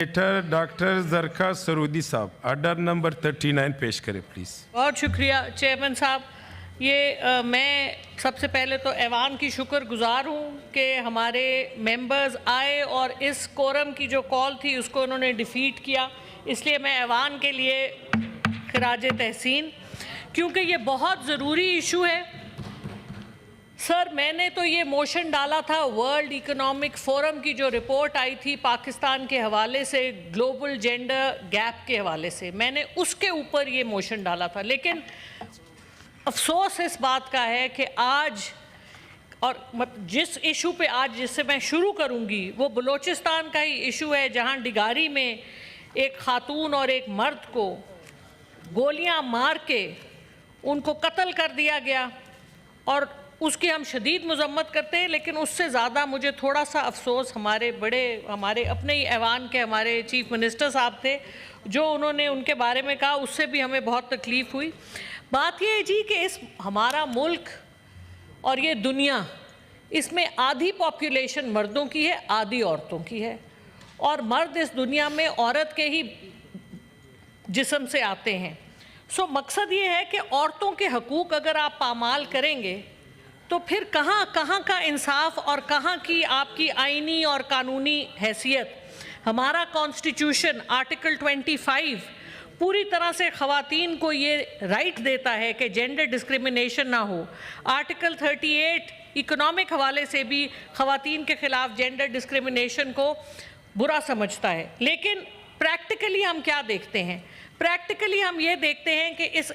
Doctor जरका सरूदी साहब order number 39 पेश करें प्लीज़। बहुत शुक्रिया चेयरमैन साहब। मैं सबसे पहले तो ऐवान की शुक्रगुजार हूँ कि हमारे मेंबर्स आए और इस कोरम की जो कॉल थी उसको उन्होंने डिफीट किया, इसलिए मैं ऐवान के लिए खिराज तहसीन, क्योंकि ये बहुत ज़रूरी इशू है। सर, मैंने तो ये मोशन डाला था वर्ल्ड इकोनॉमिक फोरम की जो रिपोर्ट आई थी पाकिस्तान के हवाले से, ग्लोबल जेंडर गैप के हवाले से, मैंने उसके ऊपर ये मोशन डाला था। लेकिन अफसोस इस बात का है कि आज और जिस इशू पे आज जिससे मैं शुरू करूंगी वो बलूचिस्तान का ही इशू है, जहां डिगारी में एक खातून और एक मर्द को गोलियां मार के उनको कत्ल कर दिया गया और उसकी हम शदीद मजम्मत करते हैं। लेकिन उससे ज़्यादा मुझे थोड़ा सा अफसोस हमारे अपने ही ऐवान के हमारे चीफ मिनिस्टर साहब थे, जो उन्होंने उनके बारे में कहा, उससे भी हमें बहुत तकलीफ़ हुई। बात यह है जी कि इस हमारा मुल्क और ये दुनिया, इसमें आधी पॉपुलेशन मर्दों की है, आधी औरतों की है, और मर्द इस दुनिया में औरत के ही जिस्म से आते हैं। सो मकसद ये है कि औरतों के हकूक़ अगर आप पामाल करेंगे तो फिर कहाँ का इंसाफ और कहाँ की आपकी आइनी और कानूनी हैसियत। हमारा कॉन्स्टिट्यूशन आर्टिकल 25 पूरी तरह से ख़वातीन को ये राइट देता है कि जेंडर डिस्क्रिमिनेशन ना हो। आर्टिकल 38 इकोनॉमिक हवाले से भी ख़वातीन के ख़िलाफ़ जेंडर डिस्क्रिमिनेशन को बुरा समझता है। लेकिन प्रैक्टिकली हम क्या देखते हैं? प्रैक्टिकली हम ये देखते हैं कि इस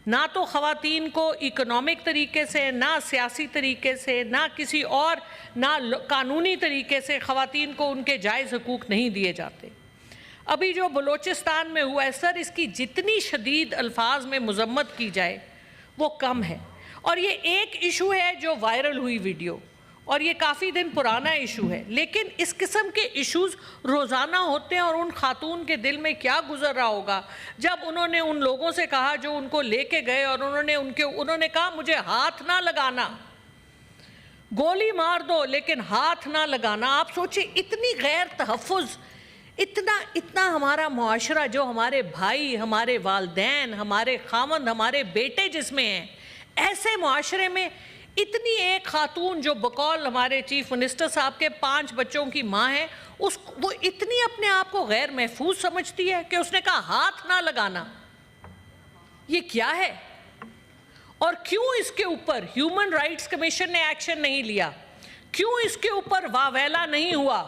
ना तो ख़वातीन को इकोनॉमिक तरीके से, ना सियासी तरीके से, ना किसी और, ना कानूनी तरीके से ख़वातीन को उनके जायज़ हकूक़ नहीं दिए जाते। अभी जो बलूचिस्तान में हुआ है सर, इसकी जितनी शदीद अल्फाज में मजम्मत की जाए वो कम है। और ये एक इशू है जो वायरल हुई वीडियो, और ये काफ़ी दिन पुराना इशू है, लेकिन इस किस्म के इश्यूज़ रोज़ाना होते हैं। और उन खातून के दिल में क्या गुजर रहा होगा जब उन्होंने उन लोगों से कहा जो उनको लेके गए, और उन्होंने कहा मुझे हाथ ना लगाना, गोली मार दो लेकिन हाथ ना लगाना। आप सोचिए, इतनी गैर तहफ़्फ़ुज़, इतना हमारा मुआशरा, जो हमारे भाई, हमारे वालदैन, हमारे खामंद, हमारे बेटे जिसमें हैं, ऐसे मुआशरे में इतनी एक खातून जो बकौल हमारे चीफ मिनिस्टर साहब के 5 बच्चों की माँ है, वो इतनी अपने आप को गैर महफूज समझती है कि उसने कहा हाथ ना लगाना। ये क्या है? और क्यों इसके ऊपर ह्यूमन राइट्स कमीशन ने एक्शन नहीं लिया? क्यों इसके ऊपर वावेला नहीं हुआ?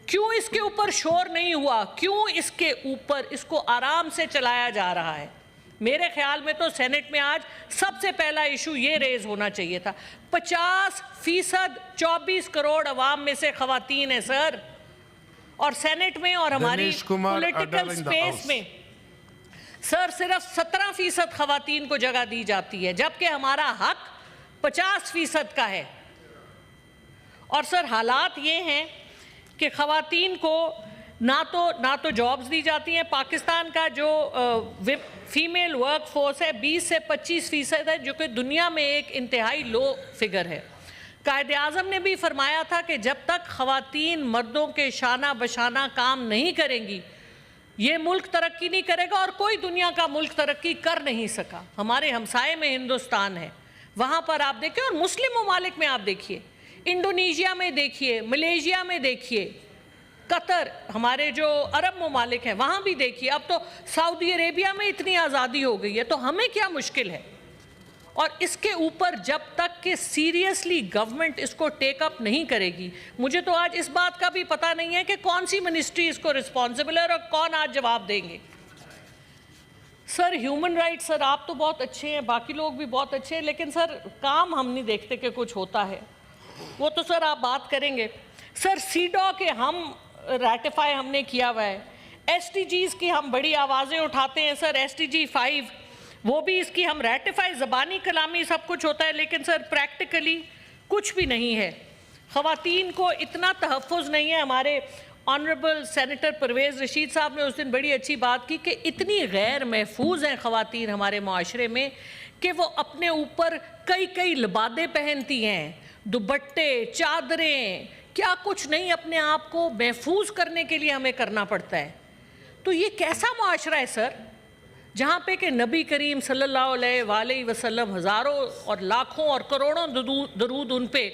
क्यों इसके ऊपर शोर नहीं हुआ? क्यों इसके ऊपर इसको आराम से चलाया जा रहा है? मेरे ख्याल में तो सेनेट में आज सबसे पहला इशू ये रेज होना चाहिए था। 50% 24 करोड़ अवाम में से ख़वातीन है सर, और सेनेट में और हमारी पॉलिटिकल स्पेस में सर सिर्फ 17% ख़वातीन को जगह दी जाती है, जबकि हमारा हक 50% का है। और सर हालात ये हैं कि ख़वातीन को ना तो जॉब्स दी जाती हैं। पाकिस्तान का जो फीमेल वर्क फोर्स है 20 से 25% है, जो कि दुनिया में एक इंतहाई लो फिगर है। कायदे आज़म ने भी फरमाया था कि जब तक ख़वातीन मर्दों के शाना बशाना काम नहीं करेंगी, ये मुल्क तरक्की नहीं करेगा, और कोई दुनिया का मुल्क तरक्की कर नहीं सका। हमारे हमसाये में हिंदुस्तान है, वहाँ पर आप देखिए, और मुस्लिम ममालिक में आप देखिए, इंडोनेशिया में देखिए, मलेशिया में देखिए, कतर, हमारे जो अरब ममालिक हैं वहाँ भी देखिए, अब तो सऊदी अरेबिया में इतनी आज़ादी हो गई है, तो हमें क्या मुश्किल है? और इसके ऊपर जब तक कि सीरियसली गवर्नमेंट इसको टेक अप नहीं करेगी, मुझे तो आज इस बात का भी पता नहीं है कि कौन सी मिनिस्ट्री इसको रिस्पॉन्सिबल है और कौन आज जवाब देंगे। सर ह्यूमन राइट्स, सर आप तो बहुत अच्छे हैं, बाकी लोग भी बहुत अच्छे हैं, लेकिन सर काम हम नहीं देखते कि कुछ होता है। वो तो सर आप बात करेंगे। सर सीडॉ के हम रेटिफाई हमने किया हुआ है, SDGs की हम बड़ी आवाज़ें उठाते हैं सर, SDG 5 वो भी इसकी हम रेटिफाई, ज़बानी कलामी सब कुछ होता है, लेकिन सर प्रैक्टिकली कुछ भी नहीं है। ख़वातीन को इतना तहफ़्फ़ुज़ नहीं है। हमारे ऑनरेबल सेनेटर परवेज़ रशीद साहब ने उस दिन बड़ी अच्छी बात की कि इतनी गैर महफूज हैं ख़वातीन हमारे माशरे में कि वो अपने ऊपर कई लिबादे पहनती हैं, दुपट्टे, चादरें, کیا کچھ نہیں اپنے آپ کو محفوظ کرنے کے لیے ہمیں کرنا پڑتا ہے. تو یہ کیسا معاشرہ ہے سر جہاں پہ کہ نبی کریم صلی اللہ علیہ وآلہ وسلم ہزاروں اور لاکھوں اور کروڑوں درود ان پہ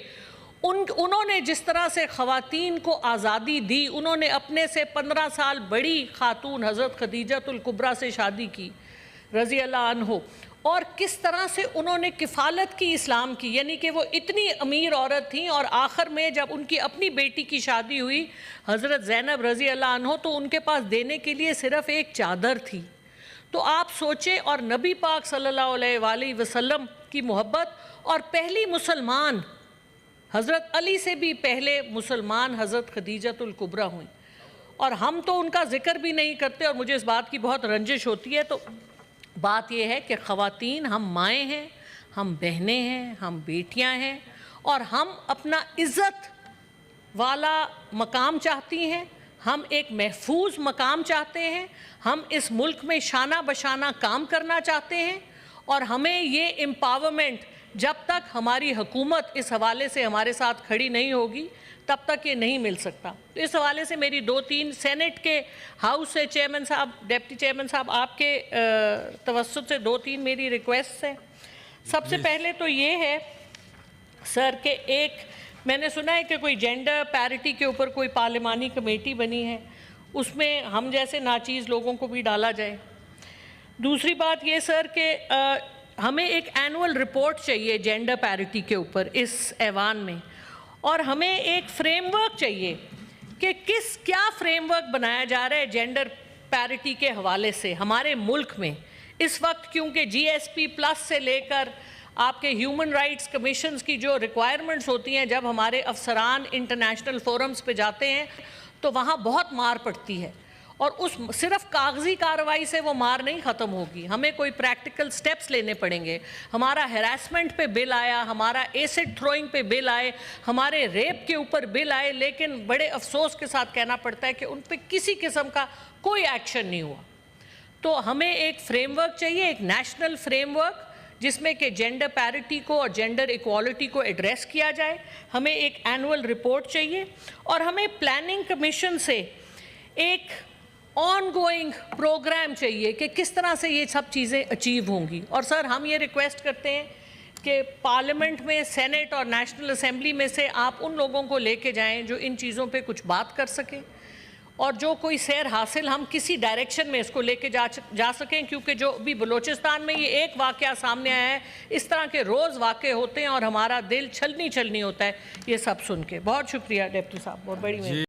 انہوں نے جس طرح سے خواتین کو آزادی دی, انہوں نے اپنے سے 15 سال بڑی خاتون حضرت خدیجۃ الکبریٰ سے شادی کی رضی اللہ عنہ, اور کس طرح سے انہوں نے کفالت کی اسلام کی, یعنی کہ وہ اتنی امیر عورت تھیں اور آخر میں جب ان کی اپنی بیٹی کی شادی ہوئی حضرت زینب رضی اللہ عنہ تو ان کے پاس دینے کے لیے صرف ایک چادر تھی. تو آپ سوچیں, اور نبی پاک صلی اللہ علیہ وآلہ وسلم کی محبت, اور پہلی مسلمان حضرت علی سے بھی پہلے مسلمان حضرت خدیجۃ الکبریٰ ہوئیں, اور ہم تو ان کا ذکر بھی نہیں کرتے, اور مجھے اس بات کی بہت رنجش ہوتی ہے. تو بات یہ ہے کہ خواتین ہم مائیں ہیں, ہم بہنیں ہیں, ہم بیٹیاں ہیں, اور ہم اپنا عزت والا مقام چاہتی ہیں, ہم ایک محفوظ مقام چاہتے ہیں, ہم اس ملک میں شانہ بشانہ کام کرنا چاہتے ہیں, اور ہمیں یہ امپاورمنٹ جب تک ہماری حکومت اس حوالے سے ہمارے ساتھ کھڑی نہیں ہوگی تب تک یہ نہیں مل سکتا. تو اس حوالے سے میری 2-3 سینٹ کے ہاؤس سے چیئرمین صاحب, ڈیپٹی چیئرمین صاحب, آپ کے توسط سے 2-3 میری ریکویسٹ ہیں. سب سے پہلے تو یہ ہے سر کہ ایک میں نے سنا ہے کہ کوئی جینڈر پیرٹی کے اوپر کوئی پارلیمانی کمیٹی بنی ہے, اس میں ہم جیسے ناچیز لوگوں کو بھی ڈالا جائے. دوسری بات یہ سر کہ ہمیں ایک اینول رپورٹ چاہیے جینڈر پیرٹی کے اوپر اس ایوان میں, اور ہمیں ایک فریم ورک چاہیے کہ کیا فریم ورک بنایا جا رہا ہے جینڈر پیرٹی کے حوالے سے ہمارے ملک میں اس وقت, کیونکہ GSP+ سے لے کر آپ کے ہیومن رائٹس کمیشنز کی جو ریکوائرمنٹس ہوتی ہیں, جب ہمارے افسران انٹرنیشنل فورمز پہ جاتے ہیں تو وہاں بہت مار پڑتی ہے, اور اس صرف کاغذی کارروائی سے وہ مار نہیں ختم ہوگی, ہمیں کوئی پریکٹیکل سٹیپس لینے پڑیں گے. ہمارا ہیراسمنٹ پہ بل آیا, ہمارا ایسڈ تھروئنگ پہ بل آئے, ہمارے ریپ کے اوپر بل آئے, لیکن بڑے افسوس کے ساتھ کہنا پڑتا ہے کہ ان پہ کسی قسم کا کوئی ایکشن نہیں ہوا. تو ہمیں ایک فریم ورک چاہیے, ایک نیشنل فریم ورک جس میں کہ جینڈر پیرٹی کو اور جینڈر ایکوالٹی کو ایڈریس کیا جائے. ہمیں ایک اینول رپورٹ چاہیے, اور ہمیں پلاننگ کمیشن سے ایک آن گوئنگ پروگرام چاہیے کہ کس طرح سے یہ سب چیزیں اچیو ہوں گی. اور سر ہم یہ ریکویسٹ کرتے ہیں کہ پارلیمنٹ میں, سینٹ اور نیشنل اسمبلی میں سے آپ ان لوگوں کو لے کے جائیں جو ان چیزوں پہ کچھ بات کر سکیں, اور جو کوئی سیر حاصل ہم کسی ڈائریکشن میں اس کو لے کے جا سکیں, کیونکہ جو ابھی بلوچستان میں یہ ایک واقعہ سامنے آیا ہے, اس طرح کے روز واقع ہوتے ہیں اور ہمارا دل چھلنی ہوتا ہے یہ سب سن کے. بہت شکریہ ڈیپٹی صاحب, بہت بڑی